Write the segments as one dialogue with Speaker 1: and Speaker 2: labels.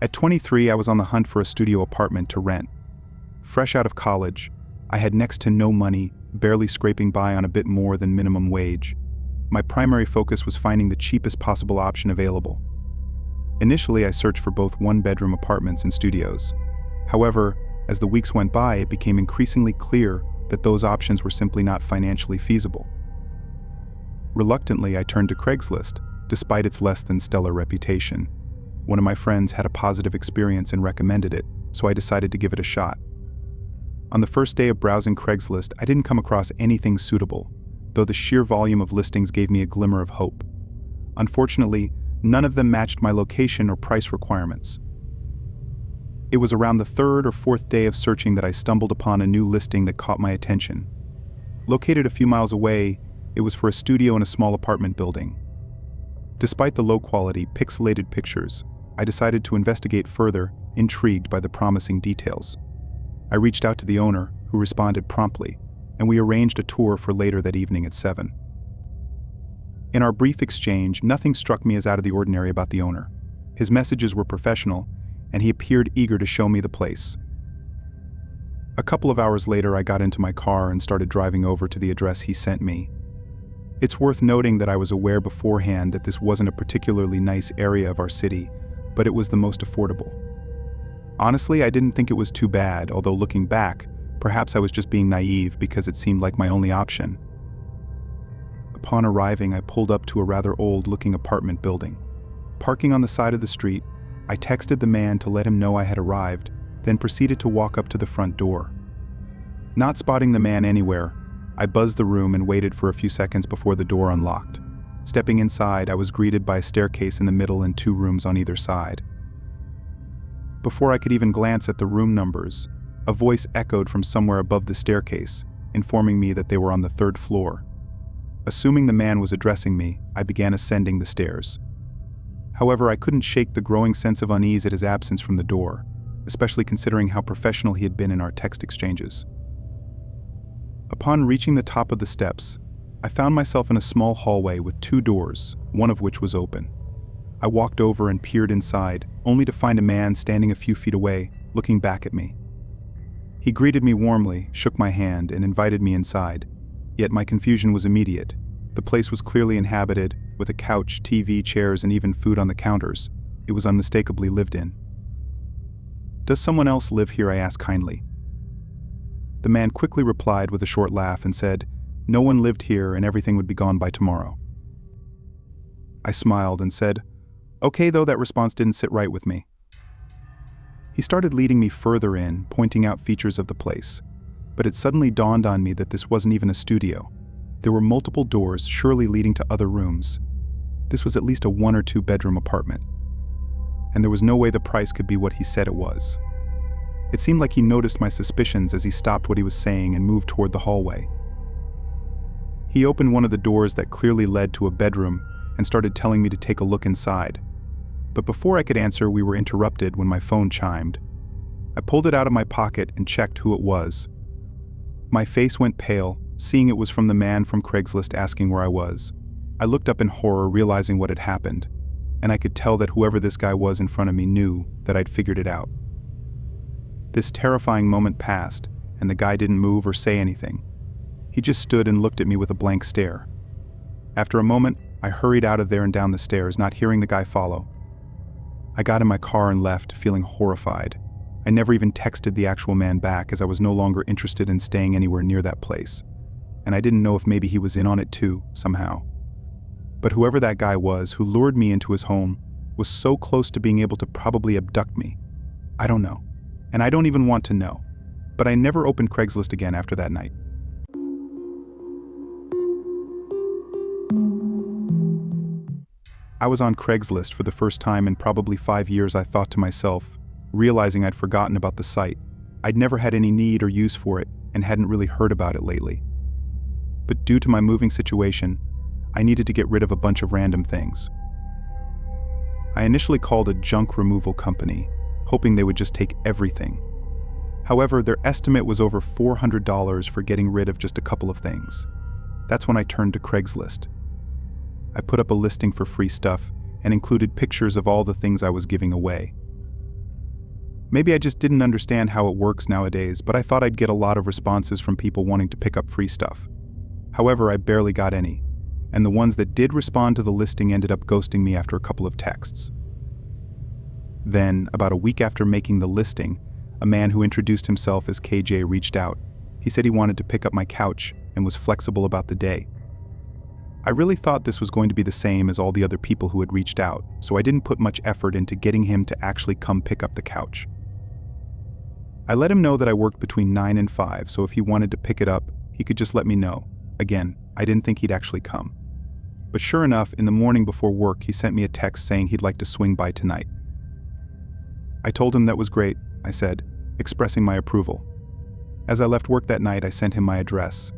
Speaker 1: At 23, I was on the hunt for a studio apartment to rent. Fresh out of college, I had next to no money, barely scraping by on a bit more than minimum wage. My primary focus was finding the cheapest possible option available. Initially, I searched for both one-bedroom apartments and studios. However, as the weeks went by, it became increasingly clear that those options were simply not financially feasible. Reluctantly, I turned to Craigslist, despite its less than stellar reputation. One of my friends had a positive experience and recommended it, so I decided to give it a shot. On the first day of browsing Craigslist, I didn't come across anything suitable, though the sheer volume of listings gave me a glimmer of hope. Unfortunately, none of them matched my location or price requirements. It was around the third or fourth day of searching that I stumbled upon a new listing that caught my attention. Located a few miles away, it was for a studio in a small apartment building. Despite the low-quality, pixelated pictures, I decided to investigate further, intrigued by the promising details. I reached out to the owner, who responded promptly, and we arranged a tour for later that evening at 7. In our brief exchange, nothing struck me as out of the ordinary about the owner. His messages were professional, and he appeared eager to show me the place. A couple of hours later, I got into my car and started driving over to the address he sent me. It's worth noting that I was aware beforehand that this wasn't a particularly nice area of our city, but it was the most affordable. Honestly, I didn't think it was too bad, although looking back, perhaps I was just being naive because it seemed like my only option. Upon arriving, I pulled up to a rather old-looking apartment building. Parking on the side of the street, I texted the man to let him know I had arrived, then proceeded to walk up to the front door. Not spotting the man anywhere, I buzzed the room and waited for a few seconds before the door unlocked. Stepping inside, I was greeted by a staircase in the middle and 2 rooms on either side. Before I could even glance at the room numbers, a voice echoed from somewhere above the staircase, informing me that they were on the 3rd floor. Assuming the man was addressing me, I began ascending the stairs. However, I couldn't shake the growing sense of unease at his absence from the door, especially considering how professional he had been in our text exchanges. Upon reaching the top of the steps, I found myself in a small hallway with 2 doors, one of which was open. I walked over and peered inside, only to find a man standing a few feet away, looking back at me. He greeted me warmly, shook my hand, and invited me inside. Yet my confusion was immediate. The place was clearly inhabited, with a couch, TV, chairs, and even food on the counters. It was unmistakably lived in. "Does someone else live here?" I asked kindly. The man quickly replied with a short laugh and said, "No one lived here and everything would be gone by tomorrow." I smiled and said, "Okay, though that response didn't sit right with me." He started leading me further in, pointing out features of the place. But it suddenly dawned on me that this wasn't even a studio. There were multiple doors, surely leading to other rooms. This was at least a 1 or 2 bedroom apartment. And there was no way the price could be what he said it was. It seemed like he noticed my suspicions as he stopped what he was saying and moved toward the hallway. He opened one of the doors that clearly led to a bedroom and started telling me to take a look inside. But before I could answer, we were interrupted when my phone chimed. I pulled it out of my pocket and checked who it was. My face went pale, seeing it was from the man from Craigslist asking where I was. I looked up in horror, realizing what had happened, and I could tell that whoever this guy was in front of me knew that I'd figured it out. This terrifying moment passed, and the guy didn't move or say anything. He just stood and looked at me with a blank stare. After a moment, I hurried out of there and down the stairs, not hearing the guy follow. I got in my car and left, feeling horrified. I never even texted the actual man back, as I was no longer interested in staying anywhere near that place. And I didn't know if maybe he was in on it too, somehow. But whoever that guy was who lured me into his home was so close to being able to probably abduct me. I don't know. And I don't even want to know. But I never opened Craigslist again after that night. I was on Craigslist for the first time in probably 5 years, I thought to myself, realizing I'd forgotten about the site. I'd never had any need or use for it and hadn't really heard about it lately. But due to my moving situation, I needed to get rid of a bunch of random things. I initially called a junk removal company, hoping they would just take everything. However, their estimate was over $400 for getting rid of just a couple of things. That's when I turned to Craigslist. I put up a listing for free stuff and included pictures of all the things I was giving away. Maybe I just didn't understand how it works nowadays, but I thought I'd get a lot of responses from people wanting to pick up free stuff. However, I barely got any, and the ones that did respond to the listing ended up ghosting me after a couple of texts. Then, about a week after making the listing, a man who introduced himself as KJ reached out. He said he wanted to pick up my couch and was flexible about the day. I really thought this was going to be the same as all the other people who had reached out, so I didn't put much effort into getting him to actually come pick up the couch. I let him know that I worked between 9 and 5, so if he wanted to pick it up, he could just let me know. Again, I didn't think he'd actually come. But sure enough, in the morning before work, he sent me a text saying he'd like to swing by tonight. I told him that was great, I said, expressing my approval. As I left work that night, I sent him my address.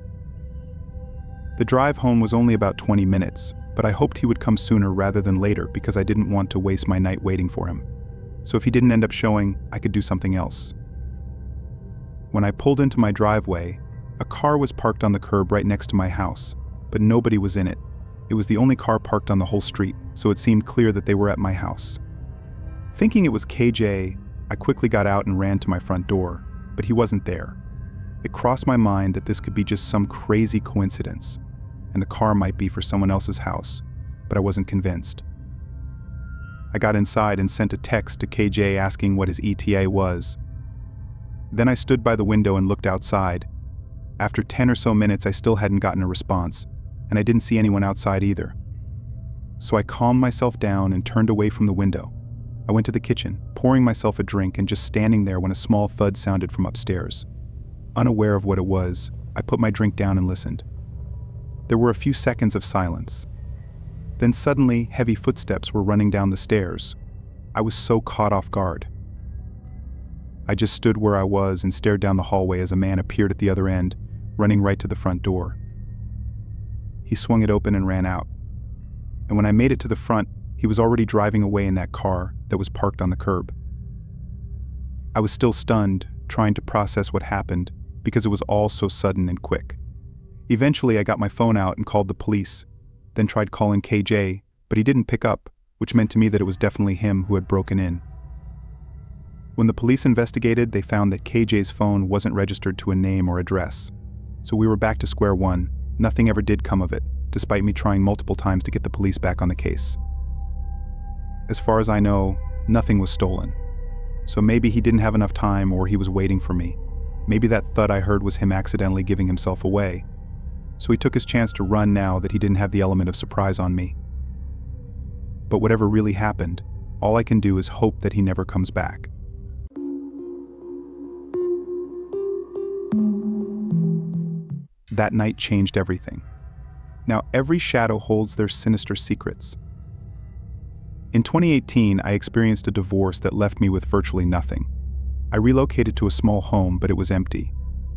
Speaker 1: The drive home was only about 20 minutes, but I hoped he would come sooner rather than later because I didn't want to waste my night waiting for him. So if he didn't end up showing, I could do something else. When I pulled into my driveway, a car was parked on the curb right next to my house, but nobody was in it. It was the only car parked on the whole street, so it seemed clear that they were at my house. Thinking it was KJ, I quickly got out and ran to my front door, but he wasn't there. It crossed my mind that this could be just some crazy coincidence, and the car might be for someone else's house, but I wasn't convinced. I got inside and sent a text to KJ asking what his ETA was. Then I stood by the window and looked outside. After 10 or so minutes, I still hadn't gotten a response, and I didn't see anyone outside either. So I calmed myself down and turned away from the window. I went to the kitchen, pouring myself a drink and just standing there when a small thud sounded from upstairs. Unaware of what it was, I put my drink down and listened. There were a few seconds of silence. Then suddenly, heavy footsteps were running down the stairs. I was so caught off guard. I just stood where I was and stared down the hallway as a man appeared at the other end, running right to the front door. He swung it open and ran out. And when I made it to the front, he was already driving away in that car that was parked on the curb. I was still stunned, trying to process what happened, because it was all so sudden and quick. Eventually, I got my phone out and called the police, then tried calling KJ, but he didn't pick up, which meant to me that it was definitely him who had broken in. When the police investigated, they found that KJ's phone wasn't registered to a name or address. So we were back to square one. Nothing ever did come of it, despite me trying multiple times to get the police back on the case. As far as I know, nothing was stolen. So maybe he didn't have enough time or he was waiting for me. Maybe that thud I heard was him accidentally giving himself away. So he took his chance to run now that he didn't have the element of surprise on me. But whatever really happened, all I can do is hope that he never comes back. That night changed everything. Now every shadow holds their sinister secrets. In 2018, I experienced a divorce that left me with virtually nothing. I relocated to a small home, but it was empty.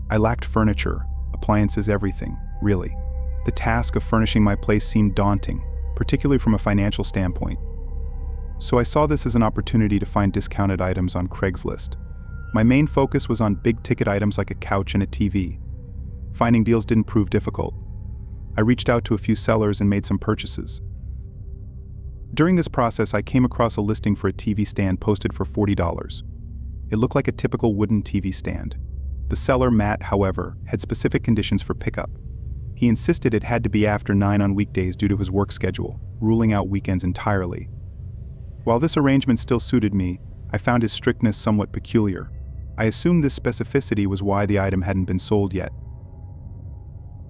Speaker 1: I lacked furniture, appliances, everything, really. The task of furnishing my place seemed daunting, particularly from a financial standpoint. So I saw this as an opportunity to find discounted items on Craigslist. My main focus was on big-ticket items like a couch and a TV. Finding deals didn't prove difficult. I reached out to a few sellers and made some purchases. During this process, I came across a listing for a TV stand posted for $40. It looked like a typical wooden TV stand. The seller, Matt, however, had specific conditions for pickup. He insisted it had to be after 9 on weekdays due to his work schedule, ruling out weekends entirely. While this arrangement still suited me, I found his strictness somewhat peculiar. I assumed this specificity was why the item hadn't been sold yet.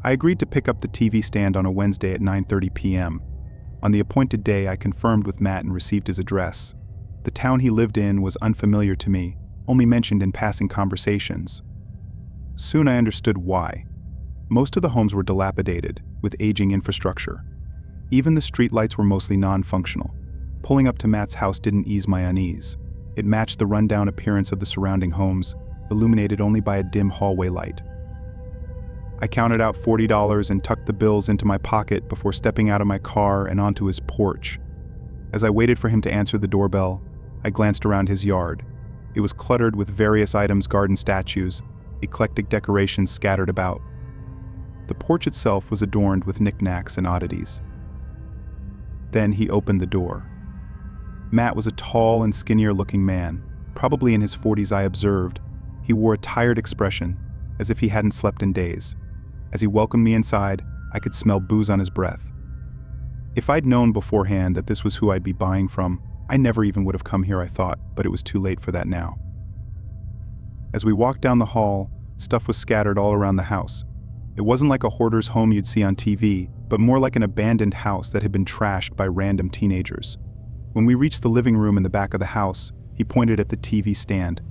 Speaker 1: I agreed to pick up the TV stand on a Wednesday at 9:30 p.m. On the appointed day, I confirmed with Matt and received his address. The town he lived in was unfamiliar to me, only mentioned in passing conversations. Soon I understood why. Most of the homes were dilapidated, with aging infrastructure. Even the streetlights were mostly non-functional. Pulling up to Matt's house didn't ease my unease. It matched the rundown appearance of the surrounding homes, illuminated only by a dim hallway light. I counted out $40 and tucked the bills into my pocket before stepping out of my car and onto his porch. As I waited for him to answer the doorbell, I glanced around his yard. It was cluttered with various items, garden statues, eclectic decorations scattered about. The porch itself was adorned with knickknacks and oddities. Then he opened the door. Matt was a tall and skinnier-looking man. Probably in his 40s, I observed. He wore a tired expression, as if he hadn't slept in days. As he welcomed me inside, I could smell booze on his breath. If I'd known beforehand that this was who I'd be buying from, I never even would have come here, I thought, but it was too late for that now. As we walked down the hall, stuff was scattered all around the house. It wasn't like a hoarder's home you'd see on TV, but more like an abandoned house that had been trashed by random teenagers. When we reached the living room in the back of the house, he pointed at the TV stand.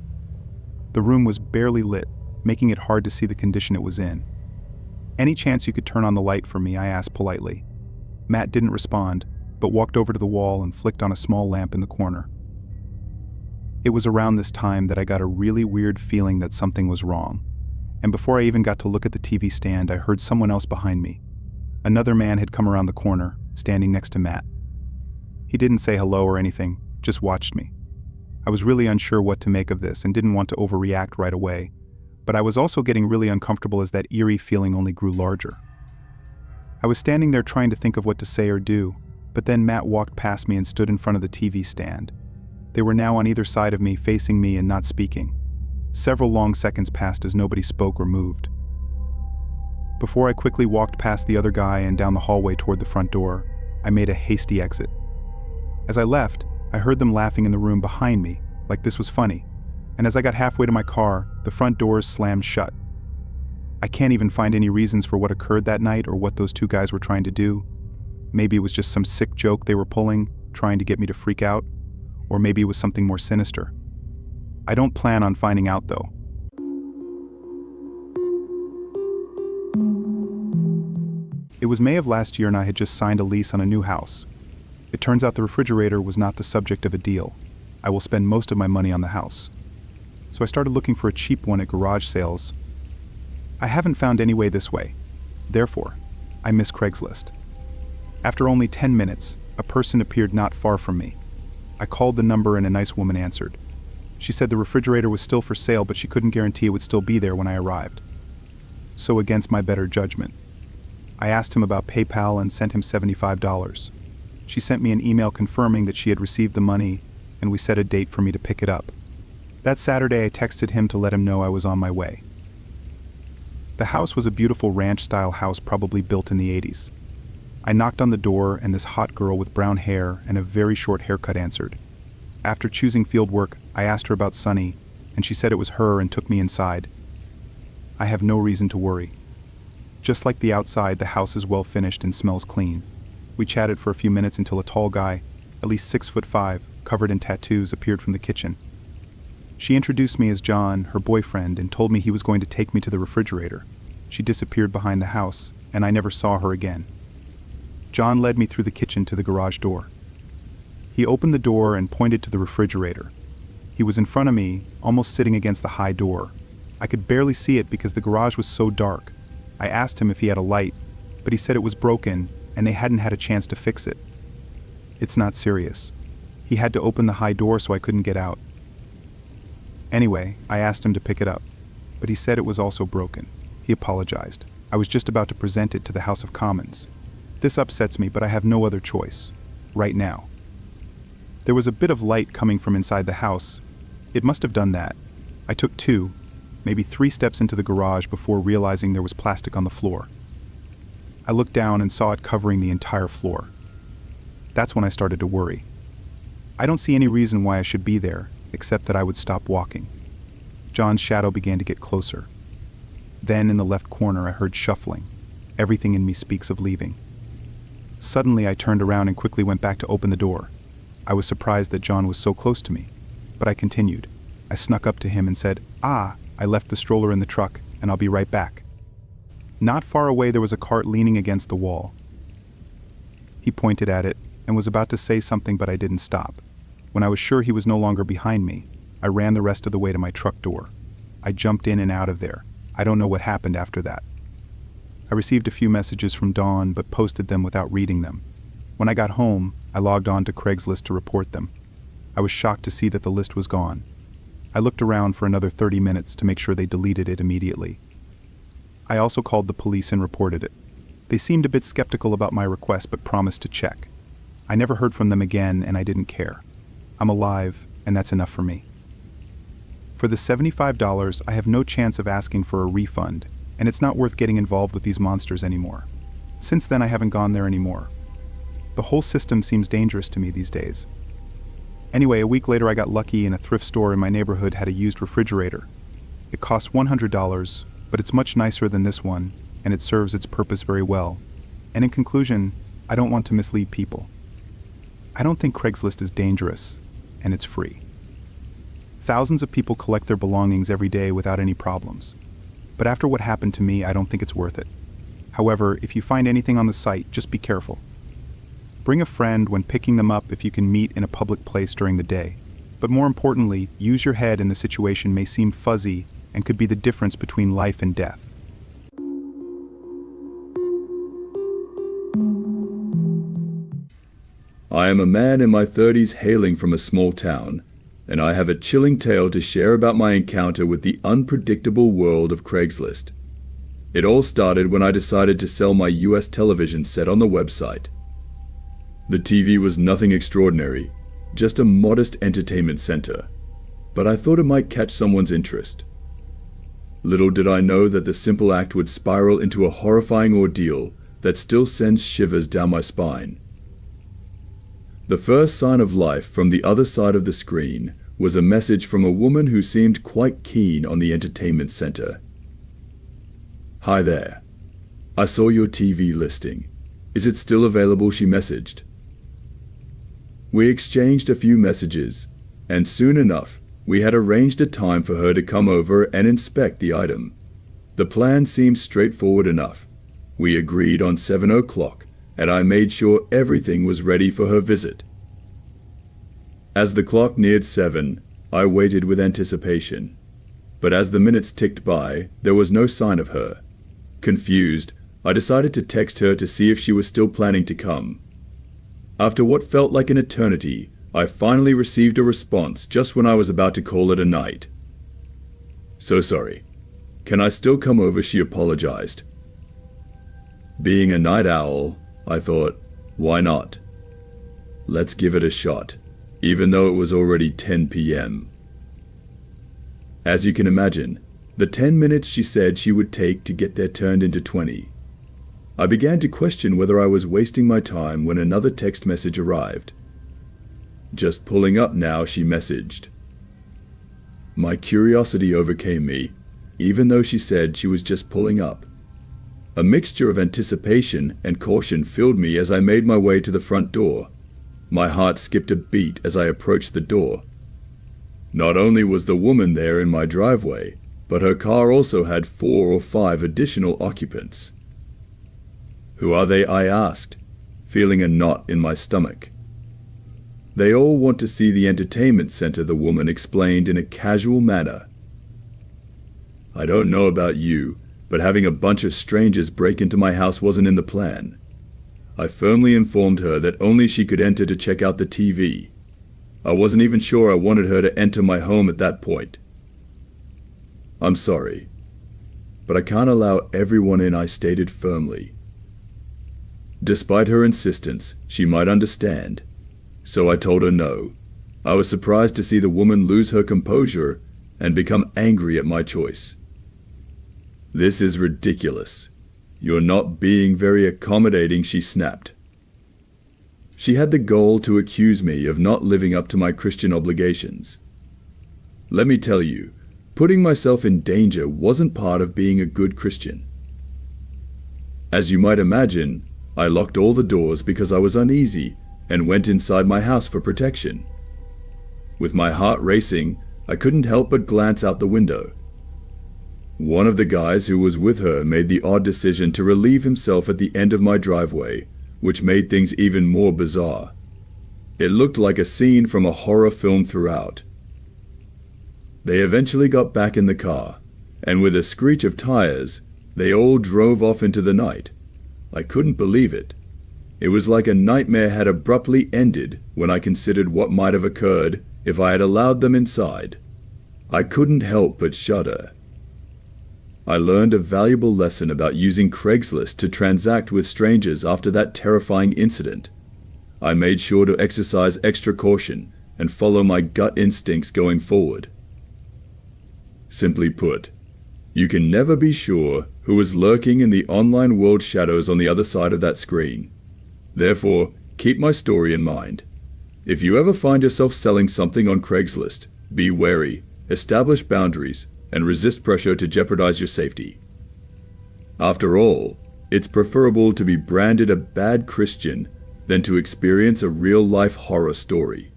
Speaker 1: The room was barely lit, making it hard to see the condition it was in. "Any chance you could turn on the light for me?" I asked politely. Matt didn't respond, but walked over to the wall and flicked on a small lamp in the corner. It was around this time that I got a really weird feeling that something was wrong. And before I even got to look at the TV stand, I heard someone else behind me. Another man had come around the corner, standing next to Matt. He didn't say hello or anything, just watched me. I was really unsure what to make of this and didn't want to overreact right away, but I was also getting really uncomfortable as that eerie feeling only grew larger. I was standing there trying to think of what to say or do, but then Matt walked past me and stood in front of the TV stand. They were now on either side of me, facing me and not speaking. Several long seconds passed as nobody spoke or moved. Before I quickly walked past the other guy and down the hallway toward the front door, I made a hasty exit. As I left, I heard them laughing in the room behind me, like this was funny, and as I got halfway to my car, the front doors slammed shut. I can't even find any reasons for what occurred that night or what those two guys were trying to do. Maybe it was just some sick joke they were pulling, trying to get me to freak out, or maybe it was something more sinister. I don't plan on finding out, though. It was May of last year and I had just signed a lease on a new house. It turns out the refrigerator was not the subject of a deal. I will spend most of my money on the house. So I started looking for a cheap one at garage sales. I haven't found any way this way. Therefore, I miss Craigslist. After only 10 minutes, a person appeared not far from me. I called the number and a nice woman answered. She said the refrigerator was still for sale, but she couldn't guarantee it would still be there when I arrived. So against my better judgment, I asked him about PayPal and sent him $75. She sent me an email confirming that she had received the money, and we set a date for me to pick it up. That Saturday, I texted him to let him know I was on my way. The house was a beautiful ranch-style house probably built in the 80s. I knocked on the door, and this hot girl with brown hair and a very short haircut answered. After choosing fieldwork, I asked her about Sunny, and she said it was her and took me inside. I have no reason to worry. Just like the outside, the house is well finished and smells clean. We chatted for a few minutes until a tall guy, at least 6'5", covered in tattoos, appeared from the kitchen. She introduced me as John, her boyfriend, and told me he was going to take me to the refrigerator. She disappeared behind the house, and I never saw her again. John led me through the kitchen to the garage door. He opened the door and pointed to the refrigerator. He was in front of me, almost sitting against the high door. I could barely see it because the garage was so dark. I asked him if he had a light, but he said it was broken and they hadn't had a chance to fix it. It's not serious. He had to open the high door so I couldn't get out. Anyway, I asked him to pick it up, but he said it was also broken. He apologized. I was just about to present it to the House of Commons. This upsets me, but I have no other choice. Right now. There was a bit of light coming from inside the house. It must have done that. I took 2, maybe 3 steps into the garage before realizing there was plastic on the floor. I looked down and saw it covering the entire floor. That's when I started to worry. I don't see any reason why I should be there, except that I would stop walking. John's shadow began to get closer. Then in the left corner I heard shuffling. Everything in me speaks of leaving. Suddenly I turned around and quickly went back to open the door. I was surprised that John was so close to me, but I continued. I snuck up to him and said, I left the stroller in the truck, and I'll be right back. Not far away there was a cart leaning against the wall. He pointed at it and was about to say something, but I didn't stop. When I was sure he was no longer behind me, I ran the rest of the way to my truck door. I jumped in and out of there. I don't know what happened after that. I received a few messages from Dawn, but posted them without reading them. When I got home, I logged on to Craigslist to report them. I was shocked to see that the list was gone. I looked around for another 30 minutes to make sure they deleted it immediately. I also called the police and reported it. They seemed a bit skeptical about my request but promised to check. I never heard from them again and I didn't care. I'm alive, and that's enough for me. For the $75, I have no chance of asking for a refund, and it's not worth getting involved with these monsters anymore. Since then, I haven't gone there anymore. The whole system seems dangerous to me these days. Anyway, a week later I got lucky and a thrift store in my neighborhood had a used refrigerator. It cost $100, but it's much nicer than this one, and it serves its purpose very well. And in conclusion, I don't want to mislead people. I don't think Craigslist is dangerous, and it's free. Thousands of people collect their belongings every day without any problems. But after what happened to me, I don't think it's worth it. However, if you find anything on the site, just be careful. Bring a friend when picking them up if you can meet in a public place during the day. But more importantly, use your head in the situation may seem fuzzy and could be the difference between life and death.
Speaker 2: I am a man in my 30s hailing from a small town, and I have a chilling tale to share about my encounter with the unpredictable world of Craigslist. It all started when I decided to sell my US television set on the website. The TV was nothing extraordinary, just a modest entertainment center, but I thought it might catch someone's interest. Little did I know that the simple act would spiral into a horrifying ordeal that still sends shivers down my spine. The first sign of life from the other side of the screen was a message from a woman who seemed quite keen on the entertainment center. "Hi there. I saw your TV listing. Is it still available?" she messaged. We exchanged a few messages, and soon enough, we had arranged a time for her to come over and inspect the item. The plan seemed straightforward enough. We agreed on 7 o'clock, and I made sure everything was ready for her visit. As the clock neared 7, I waited with anticipation. But as the minutes ticked by, there was no sign of her. Confused, I decided to text her to see if she was still planning to come. After what felt like an eternity, I finally received a response just when I was about to call it a night. "So sorry. Can I still come over?" she apologized. Being a night owl, I thought, why not? Let's give it a shot, even though it was already 10 p.m. As you can imagine, the 10 minutes she said she would take to get there turned into 20. I began to question whether I was wasting my time when another text message arrived. "Just pulling up now," she messaged. My curiosity overcame me, even though she said she was just pulling up. A mixture of anticipation and caution filled me as I made my way to the front door. My heart skipped a beat as I approached the door. Not only was the woman there in my driveway, but her car also had 4 or 5 additional occupants. "Who are they?" I asked, feeling a knot in my stomach. "They all want to see the entertainment center," the woman explained in a casual manner. "I don't know about you, but having a bunch of strangers break into my house wasn't in the plan." I firmly informed her that only she could enter to check out the TV. I wasn't even sure I wanted her to enter my home at that point. "I'm sorry, but I can't allow everyone in," I stated firmly. Despite her insistence, she might understand, so I told her no. I was surprised to see the woman lose her composure and become angry at my choice. "This is ridiculous. You're not being very accommodating," she snapped. She had the gall to accuse me of not living up to my Christian obligations. Let me tell you, putting myself in danger wasn't part of being a good Christian. As you might imagine, I locked all the doors because I was uneasy and went inside my house for protection. With my heart racing, I couldn't help but glance out the window. One of the guys who was with her made the odd decision to relieve himself at the end of my driveway, which made things even more bizarre. It looked like a scene from a horror film throughout. They eventually got back in the car, and with a screech of tires, they all drove off into the night. I couldn't believe it. It was like a nightmare had abruptly ended when I considered what might have occurred if I had allowed them inside. I couldn't help but shudder. I learned a valuable lesson about using Craigslist to transact with strangers after that terrifying incident. I made sure to exercise extra caution and follow my gut instincts going forward. Simply put, you can never be sure who is lurking in the online world shadows on the other side of that screen. Therefore, keep my story in mind. If you ever find yourself selling something on Craigslist, be wary, establish boundaries, and resist pressure to jeopardize your safety. After all, it's preferable to be branded a bad Christian than to experience a real-life horror story.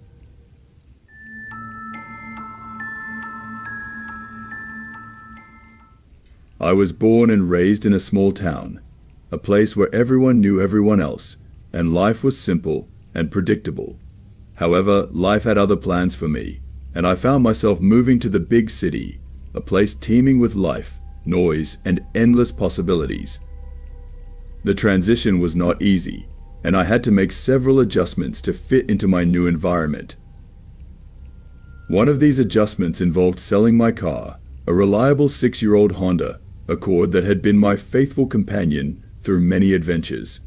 Speaker 2: I was born and raised in a small town, a place where everyone knew everyone else, and life was simple and predictable. However, life had other plans for me, and I found myself moving to the big city, a place teeming with life, noise, and endless possibilities. The transition was not easy, and I had to make several adjustments to fit into my new environment. One of these adjustments involved selling my car, a reliable 6-year-old Honda Accord that had been my faithful companion through many adventures.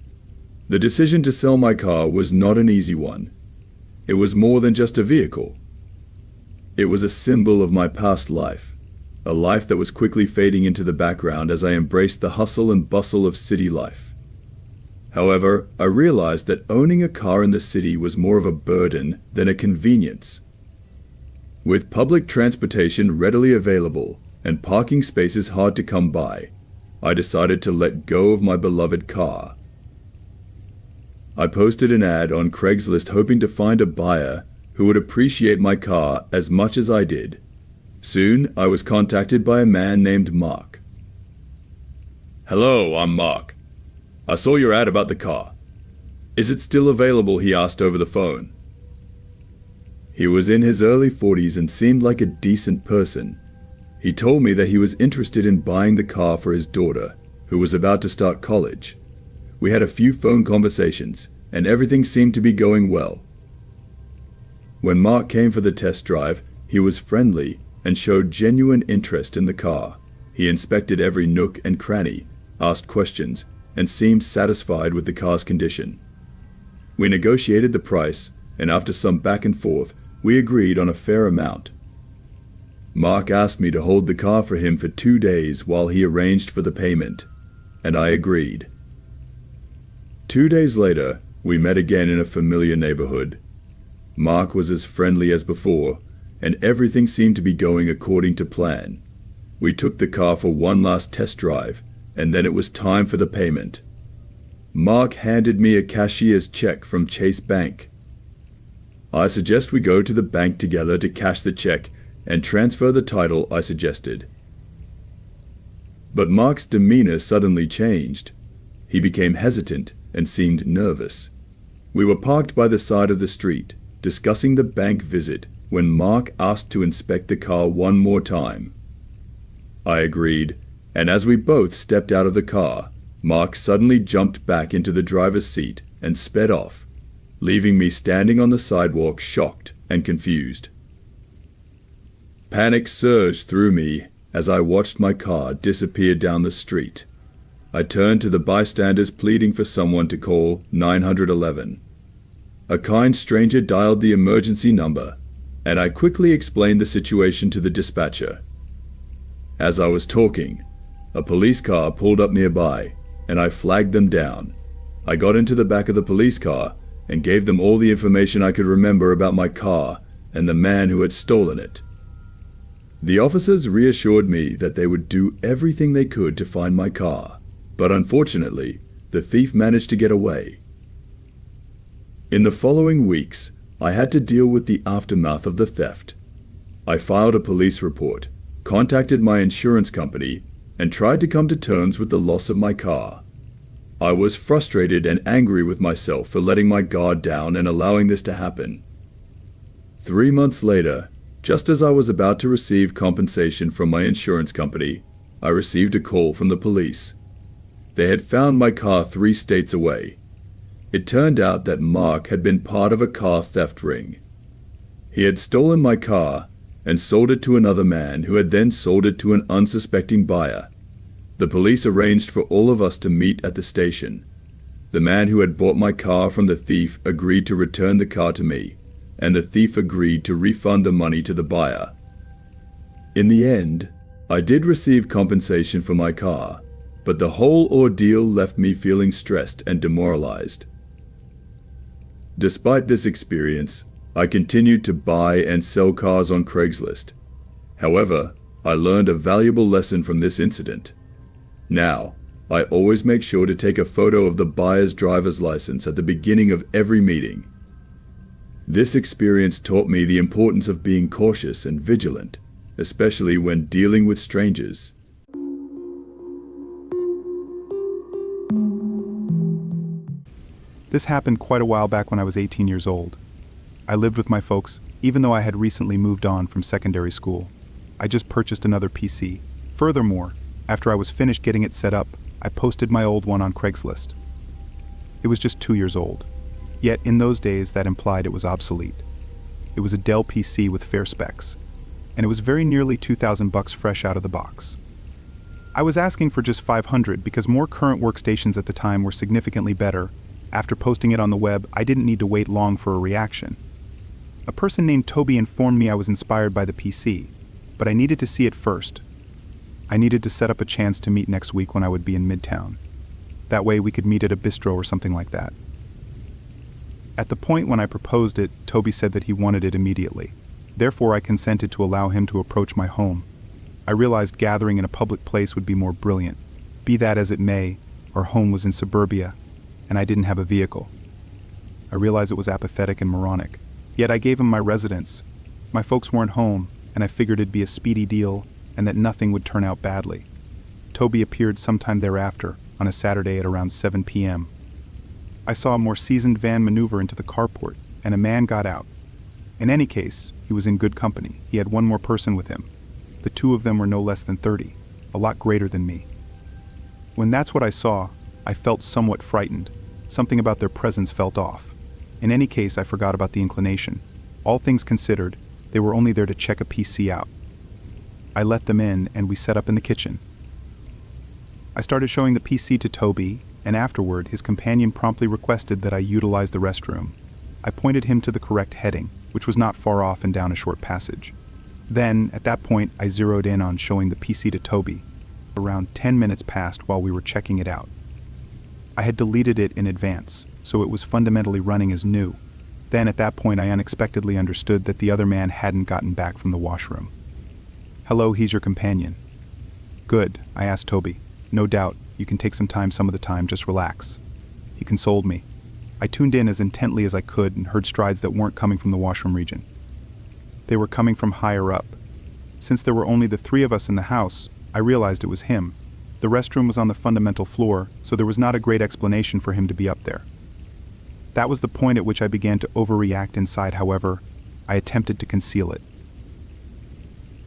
Speaker 2: The decision to sell my car was not an easy one. It was more than just a vehicle. It was a symbol of my past life, a life that was quickly fading into the background as I embraced the hustle and bustle of city life. However, I realized that owning a car in the city was more of a burden than a convenience. With public transportation readily available and parking spaces hard to come by, I decided to let go of my beloved car. I posted an ad on Craigslist hoping to find a buyer who would appreciate my car as much as I did. Soon, I was contacted by a man named Mark. "Hello, I'm Mark. I saw your ad about the car. Is it still available?" he asked over the phone. He was in his early 40s and seemed like a decent person. He told me that he was interested in buying the car for his daughter, who was about to start college. We had a few phone conversations, and everything seemed to be going well. When Mark came for the test drive, he was friendly and showed genuine interest in the car. He inspected every nook and cranny, asked questions, and seemed satisfied with the car's condition. We negotiated the price, and after some back and forth, we agreed on a fair amount. Mark asked me to hold the car for him for 2 days while he arranged for the payment, and I agreed. 2 days later, we met again in a familiar neighborhood. Mark was as friendly as before, and everything seemed to be going according to plan. We took the car for one last test drive, and then it was time for the payment. Mark handed me a cashier's check from Chase Bank. "I suggest we go to the bank together to cash the check and transfer the title," I suggested. But Mark's demeanor suddenly changed. He became hesitant and seemed nervous. We were parked by the side of the street, discussing the bank visit, when Mark asked to inspect the car one more time. I agreed, and as we both stepped out of the car, Mark suddenly jumped back into the driver's seat and sped off, leaving me standing on the sidewalk shocked and confused. Panic surged through me as I watched my car disappear down the street. I turned to the bystanders pleading for someone to call 911. A kind stranger dialed the emergency number, and I quickly explained the situation to the dispatcher. As I was talking, a police car pulled up nearby, and I flagged them down. I got into the back of the police car and gave them all the information I could remember about my car and the man who had stolen it. The officers reassured me that they would do everything they could to find my car, but unfortunately, the thief managed to get away. In the following weeks, I had to deal with the aftermath of the theft. I filed a police report, contacted my insurance company, and tried to come to terms with the loss of my car. I was frustrated and angry with myself for letting my guard down and allowing this to happen. 3 months later, just as I was about to receive compensation from my insurance company, I received a call from the police. They had found my car 3 states away. It turned out that Mark had been part of a car theft ring. He had stolen my car and sold it to another man who had then sold it to an unsuspecting buyer. The police arranged for all of us to meet at the station. The man who had bought my car from the thief agreed to return the car to me, and the thief agreed to refund the money to the buyer. In the end, I did receive compensation for my car, but the whole ordeal left me feeling stressed and demoralized. Despite this experience, I continued to buy and sell cars on Craigslist. However, I learned a valuable lesson from this incident. Now, I always make sure to take a photo of the buyer's driver's license at the beginning of every meeting. This experience taught me the importance of being cautious and vigilant, especially when dealing with strangers.
Speaker 1: This happened quite a while back when I was 18 years old. I lived with my folks, even though I had recently moved on from secondary school. I just purchased another PC. Furthermore, after I was finished getting it set up, I posted my old one on Craigslist. It was just 2 years old. Yet in those days that implied it was obsolete. It was a Dell PC with fair specs, and it was very nearly $2,000 fresh out of the box. I was asking for just $500 because more current workstations at the time were significantly better. After posting it on the web, I didn't need to wait long for a reaction. A person named Toby informed me I was inspired by the PC, but I needed to see it first. I needed to set up a chance to meet next week when I would be in Midtown. That way we could meet at a bistro or something like that. At the point when I proposed it, Toby said that he wanted it immediately. Therefore, I consented to allow him to approach my home. I realized gathering in a public place would be more brilliant. Be that as it may, our home was in suburbia, and I didn't have a vehicle. I realized it was apathetic and moronic. Yet I gave him my residence. My folks weren't home, and I figured it'd be a speedy deal and that nothing would turn out badly. Toby appeared sometime thereafter, on a Saturday at around 7 p.m. I saw a more seasoned van maneuver into the carport, and a man got out. In any case, he was in good company. He had one more person with him. The two of them were no less than 30, a lot greater than me. When that's what I saw, I felt somewhat frightened. Something about their presence felt off. In any case, I forgot about the inclination. All things considered, they were only there to check a PC out. I let them in, and we set up in the kitchen. I started showing the PC to Toby, and afterward, his companion promptly requested that I utilize the restroom. I pointed him to the correct heading, which was not far off and down a short passage. Then, at that point, I zeroed in on showing the PC to Toby. Around 10 minutes passed while we were checking it out. I had deleted it in advance, so it was fundamentally running as new. Then, at that point, I unexpectedly understood that the other man hadn't gotten back from the washroom. "Hello, he's your companion." "Good," I asked Toby. "No doubt, you can take some time some of the time, just relax." He consoled me. I tuned in as intently as I could and heard strides that weren't coming from the washroom region. They were coming from higher up. Since there were only the three of us in the house, I realized it was him. The restroom was on the fundamental floor, so there was not a great explanation for him to be up there. That was the point at which I began to overreact inside. However, I attempted to conceal it.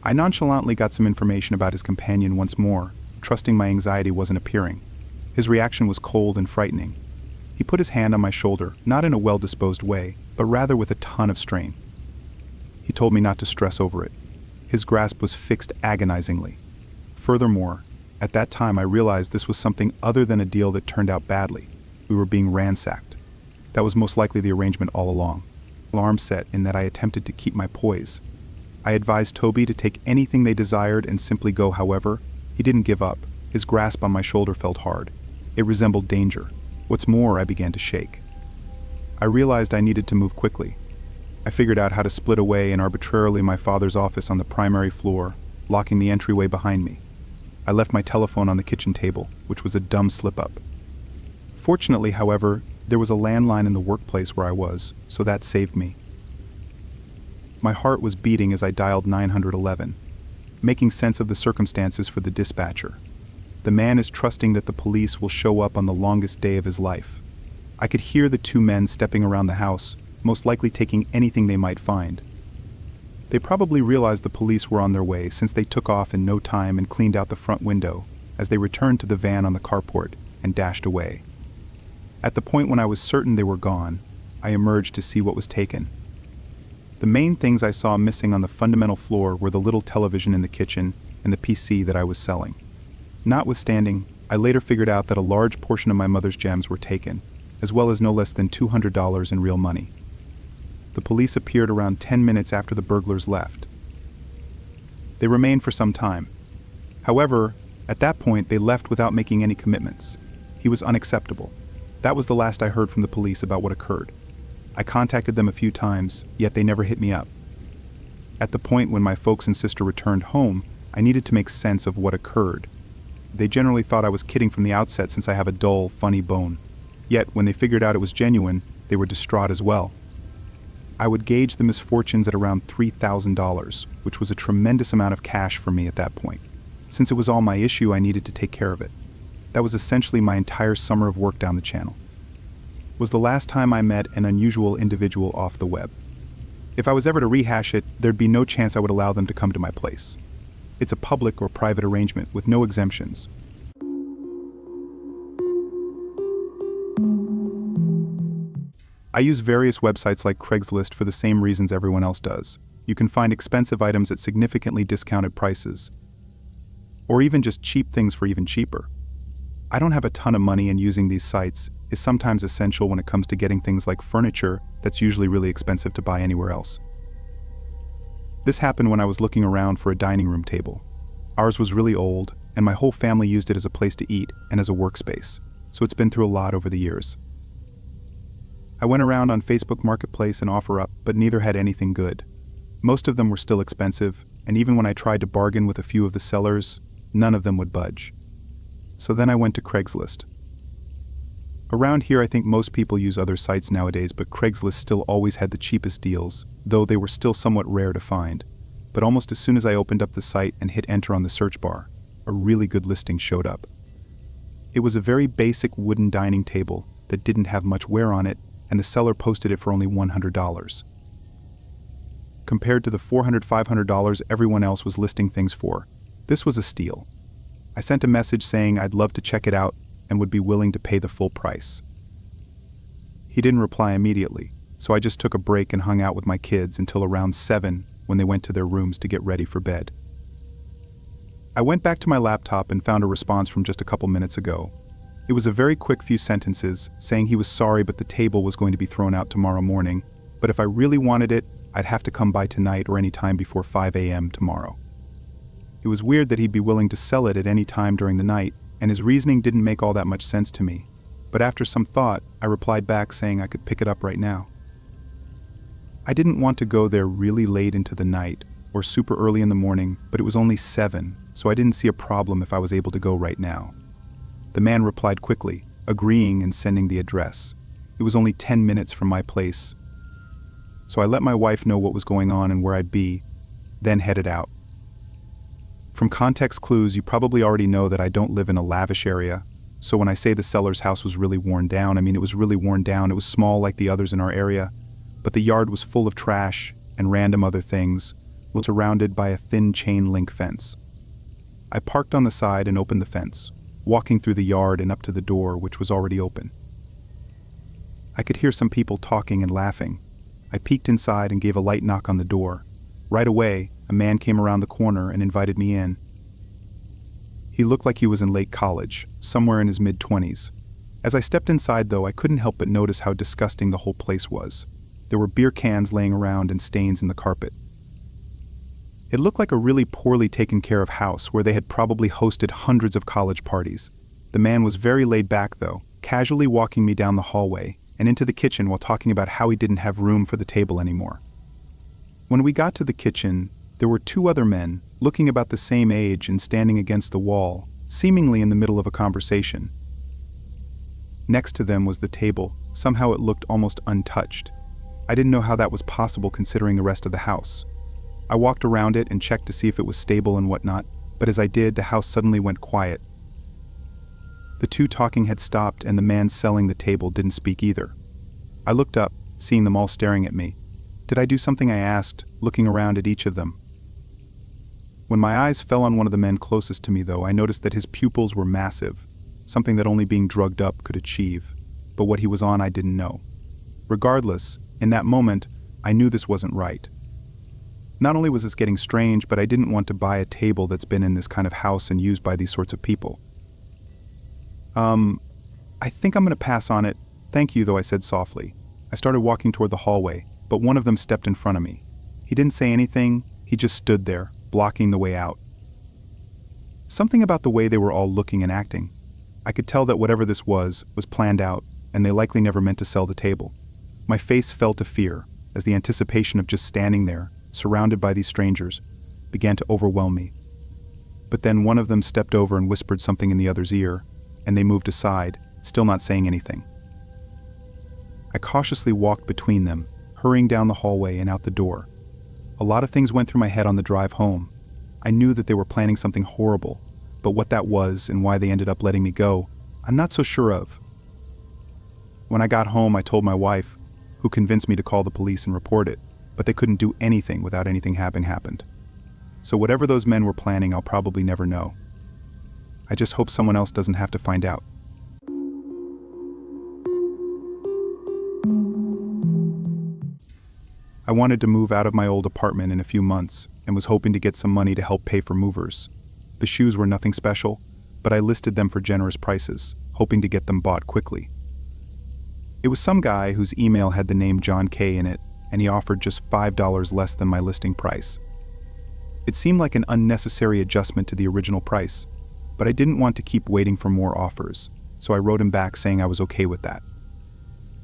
Speaker 1: I nonchalantly got some information about his companion once more, trusting my anxiety wasn't appearing. His reaction was cold and frightening. He put his hand on my shoulder, not in a well-disposed way, but rather with a ton of strain. He told me not to stress over it. His grasp was fixed agonizingly. Furthermore, at that time I realized this was something other than a deal that turned out badly. We were being ransacked. That was most likely the arrangement all along. Alarm set in that I attempted to keep my poise. I advised Toby to take anything they desired and simply go. However, he didn't give up. His grasp on my shoulder felt hard. It resembled danger. What's more, I began to shake. I realized I needed to move quickly. I figured out how to split away in arbitrarily my father's office on the primary floor, locking the entryway behind me. I left my telephone on the kitchen table, which was a dumb slip-up. Fortunately, however, there was a landline in the workplace where I was, so that saved me. My heart was beating as I dialed 911, making sense of the circumstances for the dispatcher. The man is trusting that the police will show up on the longest day of his life. I could hear the two men stepping around the house, most likely taking anything they might find. They probably realized the police were on their way since they took off in no time and cleaned out the front window as they returned to the van on the carport and dashed away. At the point when I was certain they were gone, I emerged to see what was taken. The main things I saw missing on the fundamental floor were the little television in the kitchen and the PC that I was selling. Notwithstanding, I later figured out that a large portion of my mother's gems were taken, as well as no less than $200 in real money. The police appeared around 10 minutes after the burglars left. They remained for some time. However, at that point, they left without making any commitments. He was unacceptable. That was the last I heard from the police about what occurred. I contacted them a few times, yet they never hit me up. At the point when my folks and sister returned home, I needed to make sense of what occurred. They generally thought I was kidding from the outset since I have a dull, funny bone. Yet, when they figured out it was genuine, they were distraught as well. I would gauge the misfortunes at around $3,000, which was a tremendous amount of cash for me at that point. Since it was all my issue, I needed to take care of it. That was essentially my entire summer of work down the channel. It was the last time I met an unusual individual off the web. If I was ever to rehash it, there'd be no chance I would allow them to come to my place. It's a public or private arrangement with no exemptions. I use various websites like Craigslist for the same reasons everyone else does. You can find expensive items at significantly discounted prices, or even just cheap things for even cheaper. I don't have a ton of money, and using these sites is sometimes essential when it comes to getting things like furniture that's usually really expensive to buy anywhere else. This happened when I was looking around for a dining room table. Ours was really old, and my whole family used it as a place to eat and as a workspace, so it's been through a lot over the years. I went around on Facebook Marketplace and OfferUp, but neither had anything good. Most of them were still expensive, and even when I tried to bargain with a few of the sellers, none of them would budge. So then I went to Craigslist. Around here, I think most people use other sites nowadays, but Craigslist still always had the cheapest deals, though they were still somewhat rare to find. But almost as soon as I opened up the site and hit enter on the search bar, a really good listing showed up. It was a very basic wooden dining table that didn't have much wear on it, and the seller posted it for only $100. Compared to the $400, $500 everyone else was listing things for, this was a steal. I sent a message saying I'd love to check it out and would be willing to pay the full price. He didn't reply immediately, so I just took a break and hung out with my kids until around 7 when they went to their rooms to get ready for bed. I went back to my laptop and found a response from just a couple minutes ago. It was a very quick few sentences saying he was sorry but the table was going to be thrown out tomorrow morning, but if I really wanted it, I'd have to come by tonight or any time before 5 a.m. tomorrow. It was weird that he'd be willing to sell it at any time during the night, and his reasoning didn't make all that much sense to me. But after some thought, I replied back saying I could pick it up right now. I didn't want to go there really late into the night or super early in the morning, but it was only 7, so I didn't see a problem if I was able to go right now. The man replied quickly, agreeing and sending the address. It was only 10 minutes from my place, so I let my wife know what was going on and where I'd be, then headed out. From context clues, you probably already know that I don't live in a lavish area, so when I say the seller's house was really worn down, I mean it was really worn down. It was small like the others in our area, but the yard was full of trash and random other things, was surrounded by a thin chain link fence. I parked on the side and opened the fence, walking through the yard and up to the door, which was already open. I could hear some people talking and laughing. I peeked inside and gave a light knock on the door. Right away, a man came around the corner and invited me in. He looked like he was in late college, somewhere in his mid-20s. As I stepped inside, though, I couldn't help but notice how disgusting the whole place was. There were beer cans laying around and stains in the carpet. It looked like a really poorly taken care of house where they had probably hosted hundreds of college parties. The man was very laid back, though, casually walking me down the hallway and into the kitchen while talking about how he didn't have room for the table anymore. When we got to the kitchen, there were 2 other men, looking about the same age and standing against the wall, seemingly in the middle of a conversation. Next to them was the table. Somehow it looked almost untouched. I didn't know how that was possible considering the rest of the house. I walked around it and checked to see if it was stable and whatnot, but as I did, the house suddenly went quiet. The 2 talking had stopped and the man selling the table didn't speak either. I looked up, seeing them all staring at me. Did I do something? I asked, looking around at each of them. When my eyes fell on one of the men closest to me, though, I noticed that his pupils were massive, something that only being drugged up could achieve, but what he was on I didn't know. Regardless, in that moment, I knew this wasn't right. Not only was this getting strange, but I didn't want to buy a table that's been in this kind of house and used by these sorts of people. I think I'm going to pass on it. Thank you, though, I said softly. I started walking toward the hallway, but one of them stepped in front of me. He didn't say anything, he just stood there, blocking the way out. Something about the way they were all looking and acting. I could tell that whatever this was planned out, and they likely never meant to sell the table. My face fell to fear, as the anticipation of just standing there, surrounded by these strangers, began to overwhelm me. But then one of them stepped over and whispered something in the other's ear, and they moved aside, still not saying anything. I cautiously walked between them, hurrying down the hallway and out the door. A lot of things went through my head on the drive home. I knew that they were planning something horrible, but what that was and why they ended up letting me go, I'm not so sure of. When I got home, I told my wife, who convinced me to call the police and report it, but they couldn't do anything without anything having happened. So whatever those men were planning, I'll probably never know. I just hope someone else doesn't have to find out. I wanted to move out of my old apartment in a few months and was hoping to get some money to help pay for movers. The shoes were nothing special, but I listed them for generous prices, hoping to get them bought quickly. It was some guy whose email had the name John K in it, and he offered just $5 less than my listing price. It seemed like an unnecessary adjustment to the original price, but I didn't want to keep waiting for more offers, so I wrote him back saying I was okay with that.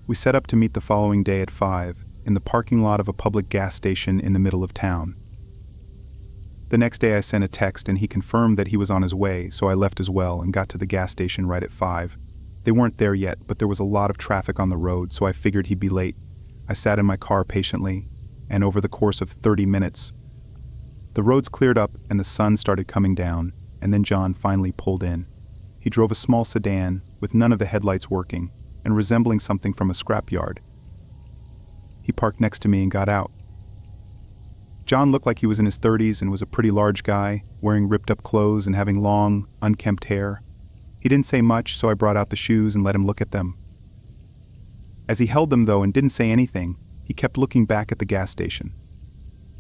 Speaker 1: We set up to meet the following day at 5, in the parking lot of a public gas station in the middle of town. The next day I sent a text and he confirmed that he was on his way, so I left as well and got to the gas station right at 5. They weren't there yet, but there was a lot of traffic on the road, so I figured he'd be late. I sat in my car patiently, and over the course of 30 minutes, the roads cleared up and the sun started coming down, and then John finally pulled in. He drove a small sedan with none of the headlights working and resembling something from a scrapyard. He parked next to me and got out. John looked like he was in his 30s and was a pretty large guy, wearing ripped-up clothes and having long, unkempt hair. He didn't say much, so I brought out the shoes and let him look at them. As he held them, though, and didn't say anything, he kept looking back at the gas station.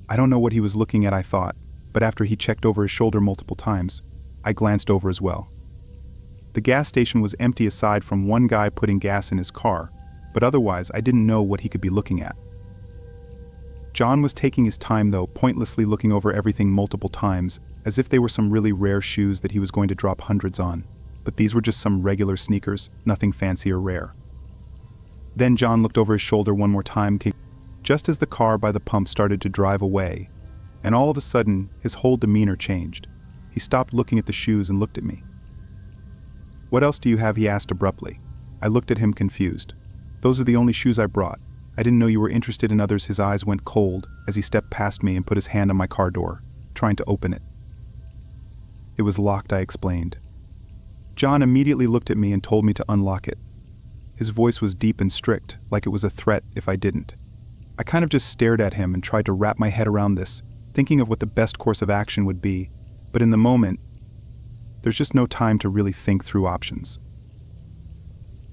Speaker 1: I don't know what he was looking at, I thought, but after he checked over his shoulder multiple times, I glanced over as well. The gas station was empty aside from one guy putting gas in his car, but otherwise I didn't know what he could be looking at. John was taking his time, though, pointlessly looking over everything multiple times, as if they were some really rare shoes that he was going to drop hundreds on. But these were just some regular sneakers, nothing fancy or rare. Then John looked over his shoulder one more time, just as the car by the pump started to drive away, and all of a sudden, his whole demeanor changed. He stopped looking at the shoes and looked at me. "What else do you have?" he asked abruptly. I looked at him confused. "Those are the only shoes I brought. I didn't know you were interested in others." His eyes went cold as he stepped past me and put his hand on my car door, trying to open it. It was locked, I explained. John immediately looked at me and told me to unlock it. His voice was deep and strict, like it was a threat if I didn't. I kind of just stared at him and tried to wrap my head around this, thinking of what the best course of action would be, but in the moment, there's just no time to really think through options.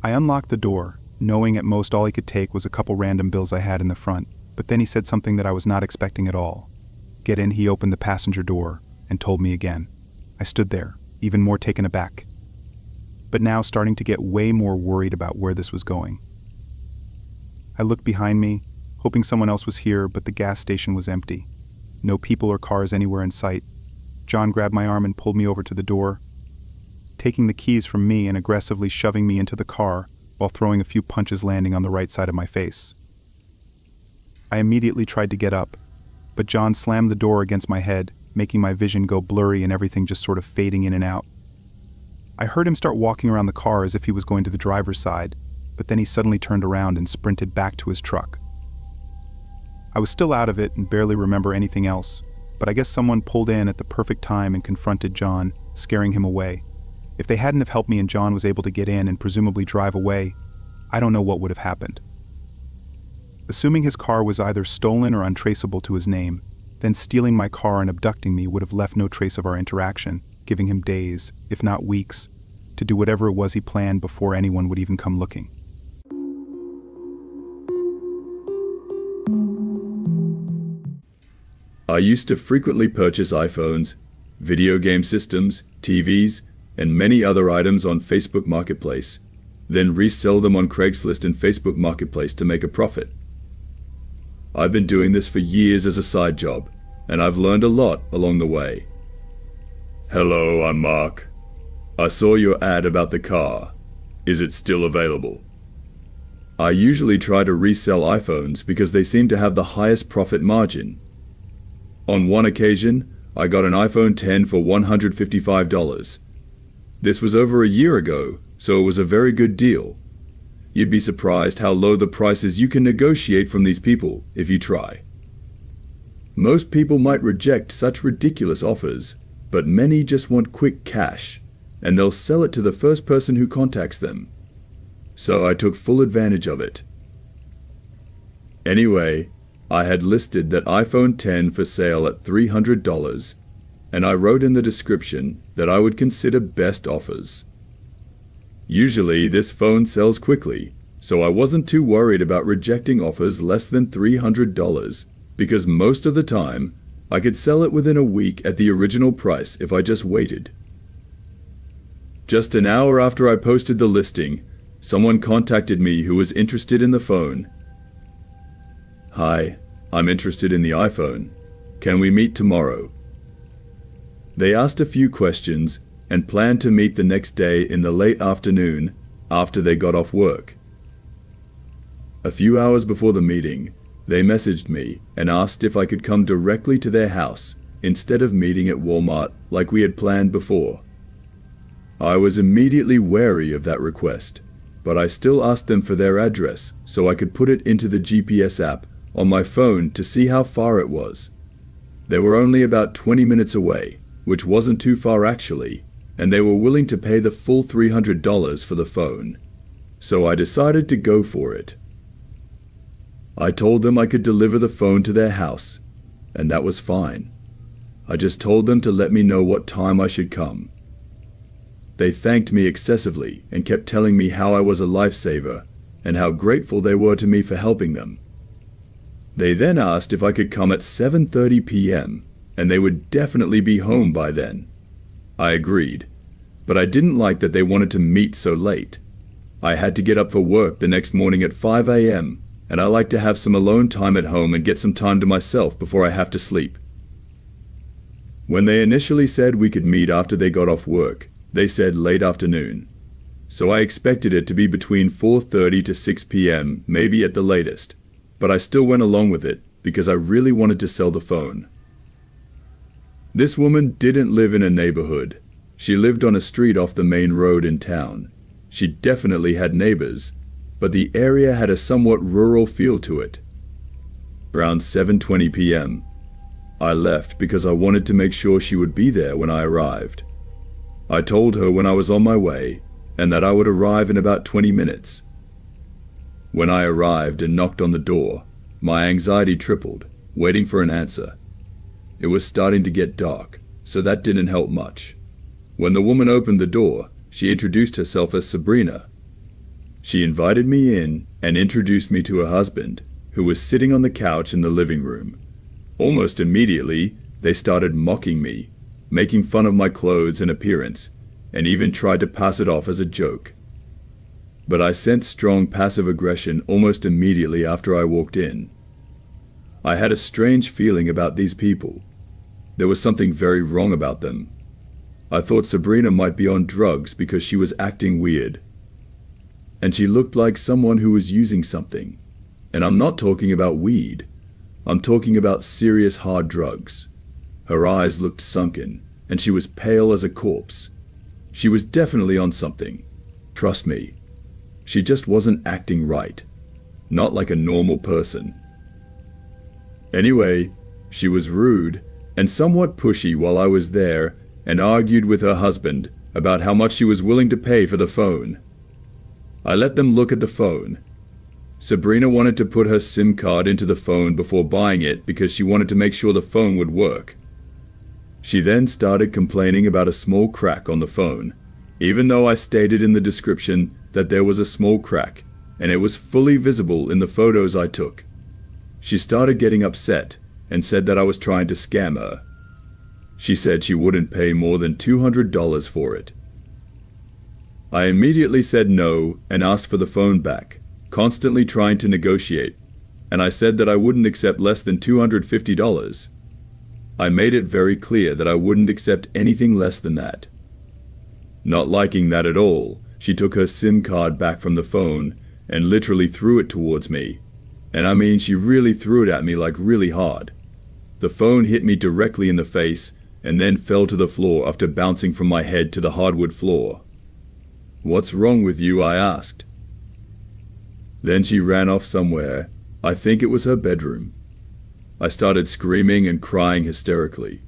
Speaker 1: I unlocked the door, knowing at most all he could take was a couple random bills I had in the front, but then he said something that I was not expecting at all. "Get in." He opened the passenger door and told me again. I stood there, even more taken aback, but now starting to get way more worried about where this was going. I looked behind me, hoping someone else was here, but the gas station was empty. No people or cars anywhere in sight. John grabbed my arm and pulled me over to the door, taking the keys from me and aggressively shoving me into the car while throwing a few punches landing on the right side of my face. I immediately tried to get up, but John slammed the door against my head, making my vision go blurry and everything just sort of fading in and out. I heard him start walking around the car as if he was going to the driver's side, but then he suddenly turned around and sprinted back to his truck. I was still out of it and barely remember anything else, but I guess someone pulled in at the perfect time and confronted John, scaring him away. If they hadn't have helped me and John was able to get in and presumably drive away, I don't know what would have happened. Assuming his car was either stolen or untraceable to his name, then stealing my car and abducting me would have left no trace of our interaction, giving him days, if not weeks, to do whatever it was he planned before anyone would even come looking.
Speaker 2: I used to frequently purchase iPhones, video game systems, TVs, and many other items on Facebook Marketplace, then resell them on Craigslist and Facebook Marketplace to make a profit. I've been doing this for years as a side job, and I've learned a lot along the way. Hello, I'm Mark. I saw your ad about the car. Is it still available? I usually try to resell iPhones because they seem to have the highest profit margin. On one occasion, I got an iPhone X for $155. This was over a year ago, so it was a very good deal. You'd be surprised how low the prices you can negotiate from these people if you try. Most people might reject such ridiculous offers, but many just want quick cash, and they'll sell it to the first person who contacts them. So I took full advantage of it. Anyway, I had listed that iPhone X for sale at $300, and I wrote in the description that I would consider best offers. Usually this phone sells quickly, so I wasn't too worried about rejecting offers less than $300 because most of the time I could sell it within a week at the original price if I just waited. Just an hour after I posted the listing, someone contacted me who was interested in the phone. Hi, I'm interested in the iPhone. Can we meet tomorrow? They asked a few questions and planned to meet the next day in the late afternoon after they got off work. A few hours before the meeting, they messaged me and asked if I could come directly to their house instead of meeting at Walmart like we had planned before. I was immediately wary of that request, but I still asked them for their address so I could put it into the GPS app on my phone to see how far it was. They were only about 20 minutes away, which wasn't too far actually, and they were willing to pay the full $300 for the phone. So I decided to go for it. I told them I could deliver the phone to their house, and that was fine. I just told them to let me know what time I should come. They thanked me excessively and kept telling me how I was a lifesaver and how grateful they were to me for helping them. They then asked if I could come at 7:30 p.m. and they would definitely be home by then. I agreed, but I didn't like that they wanted to meet so late. I had to get up for work the next morning at 5 a.m. and I like to have some alone time at home and get some time to myself before I have to sleep. When they initially said we could meet after they got off work, they said late afternoon. So I expected it to be between 4:30 to 6 p.m., maybe at the latest, but I still went along with it because I really wanted to sell the phone. This woman didn't live in a neighborhood. She lived on a street off the main road in town. She definitely had neighbors, but the area had a somewhat rural feel to it. Around 7:20 p.m., I left because I wanted to make sure she would be there when I arrived. I told her when I was on my way and that I would arrive in about 20 minutes. When I arrived and knocked on the door, my anxiety tripled, waiting for an answer. It was starting to get dark, so that didn't help much. When the woman opened the door, she introduced herself as Sabrina. She invited me in and introduced me to her husband, who was sitting on the couch in the living room. Almost immediately, they started mocking me, making fun of my clothes and appearance, and even tried to pass it off as a joke. But I sensed strong passive aggression almost immediately after I walked in. I had a strange feeling about these people. There was something very wrong about them. I thought Sabrina might be on drugs because she was acting weird. And she looked like someone who was using something. And I'm not talking about weed. I'm talking about serious hard drugs. Her eyes looked sunken, and she was pale as a corpse. She was definitely on something. Trust me. She just wasn't acting right. Not like a normal person. Anyway, she was rude and somewhat pushy while I was there and argued with her husband about how much she was willing to pay for the phone. I let them look at the phone. Sabrina wanted to put her SIM card into the phone before buying it because she wanted to make sure the phone would work. She then started complaining about a small crack on the phone, even though I stated in the description that there was a small crack, and it was fully visible in the photos I took. She started getting upset and said that I was trying to scam her. She said she wouldn't pay more than $200 for it. I immediately said no and asked for the phone back, constantly trying to negotiate, and I said that I wouldn't accept less than $250. I made it very clear that I wouldn't accept anything less than that. Not liking that at all, she took her SIM card back from the phone and literally threw it towards me. And I mean, she really threw it at me like really hard. The phone hit me directly in the face and then fell to the floor after bouncing from my head to the hardwood floor. "What's wrong with you?" I asked. Then she ran off somewhere. I think it was her bedroom. I started screaming and crying hysterically.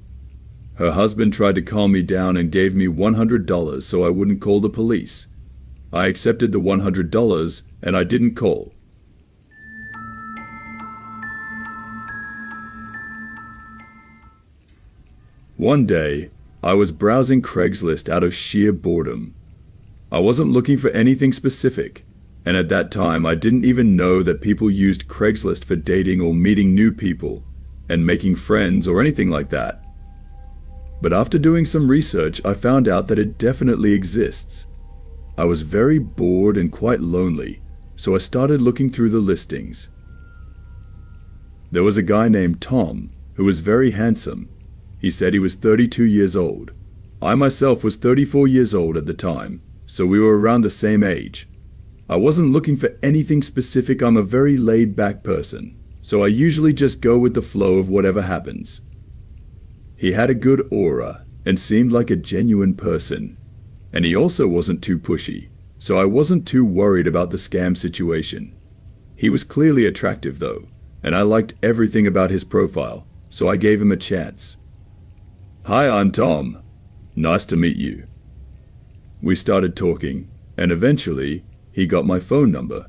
Speaker 2: Her husband tried to calm me down and gave me $100 so I wouldn't call the police. I accepted the $100 and I didn't call. One day, I was browsing Craigslist out of sheer boredom. I wasn't looking for anything specific, and at that time I didn't even know that people used Craigslist for dating or meeting new people and making friends or anything like that. But after doing some research, I found out that it definitely exists. I was very bored and quite lonely, so I started looking through the listings. There was a guy named Tom who was very handsome. He said he was 32 years old. I myself was 34 years old at the time, so we were around the same age. I wasn't looking for anything specific. I'm a very laid-back person, so I usually just go with the flow of whatever happens. He had a good aura and seemed like a genuine person, and he also wasn't too pushy, so I wasn't too worried about the scam situation. He was clearly attractive though, and I liked everything about his profile, so I gave him a chance. "Hi, I'm Tom. Nice to meet you." We started talking, and eventually, he got my phone number.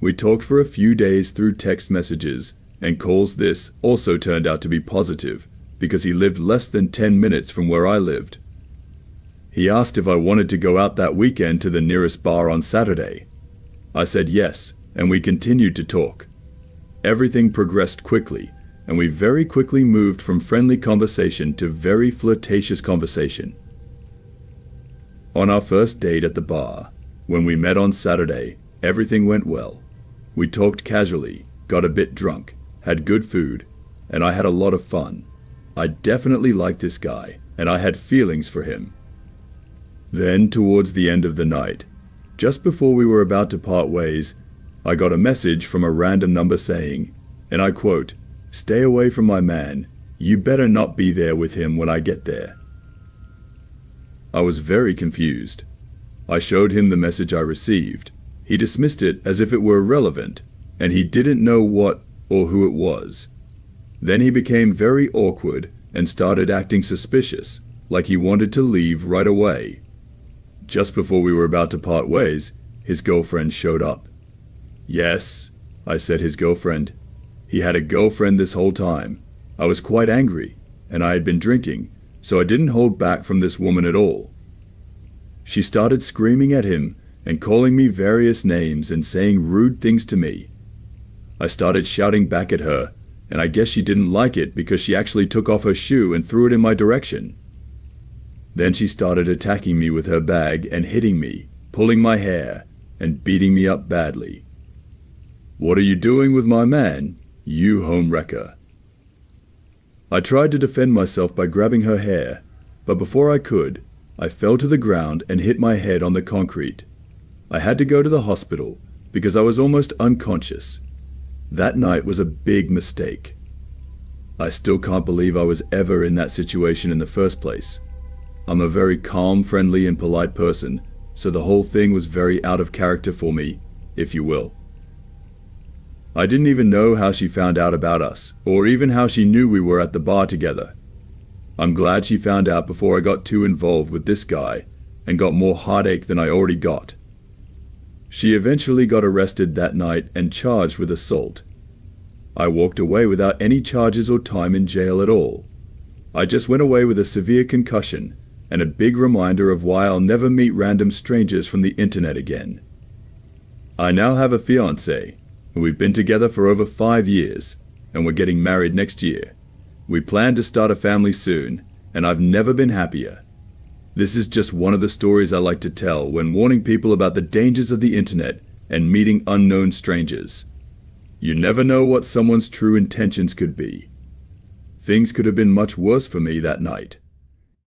Speaker 2: We talked for a few days through text messages and calls. This also turned out to be positive, because he lived less than 10 minutes from where I lived. He asked if I wanted to go out that weekend to the nearest bar on Saturday. I said yes, and we continued to talk. Everything progressed quickly, and we very quickly moved from friendly conversation to very flirtatious conversation. On our first date at the bar, when we met on Saturday, everything went well. We talked casually, got a bit drunk, had good food, and I had a lot of fun. I definitely liked this guy, and I had feelings for him. Then, towards the end of the night, just before we were about to part ways, I got a message from a random number saying, and I quote, "Stay away from my man. You better not be there with him when I get there." I was very confused. I showed him the message I received. He dismissed it as if it were irrelevant, and he didn't know what or who it was. Then he became very awkward and started acting suspicious, like he wanted to leave right away. Just before we were about to part ways, his girlfriend showed up. "Yes," I said, his girlfriend. He had a girlfriend this whole time. I was quite angry, and I had been drinking, so I didn't hold back from this woman at all. She started screaming at him and calling me various names and saying rude things to me. I started shouting back at her, and I guess she didn't like it because she actually took off her shoe and threw it in my direction. Then she started attacking me with her bag and hitting me, pulling my hair, and beating me up badly. "What are you doing with my man? You homewrecker." I tried to defend myself by grabbing her hair, but before I could, I fell to the ground and hit my head on the concrete. I had to go to the hospital because I was almost unconscious. That night was a big mistake. I still can't believe I was ever in that situation in the first place. I'm a very calm, friendly, and polite person, so the whole thing was very out of character for me, if you will. I didn't even know how she found out about us, or even how she knew we were at the bar together. I'm glad she found out before I got too involved with this guy and got more heartache than I already got. She eventually got arrested that night and charged with assault. I walked away without any charges or time in jail at all. I just went away with a severe concussion and a big reminder of why I'll never meet random strangers from the internet again. I now have a fiancé, and we've been together for over 5 years, and we're getting married next year. We plan to start a family soon, and I've never been happier. This is just one of the stories I like to tell when warning people about the dangers of the internet and meeting unknown strangers. You never know what someone's true intentions could be. Things could have been much worse for me that night.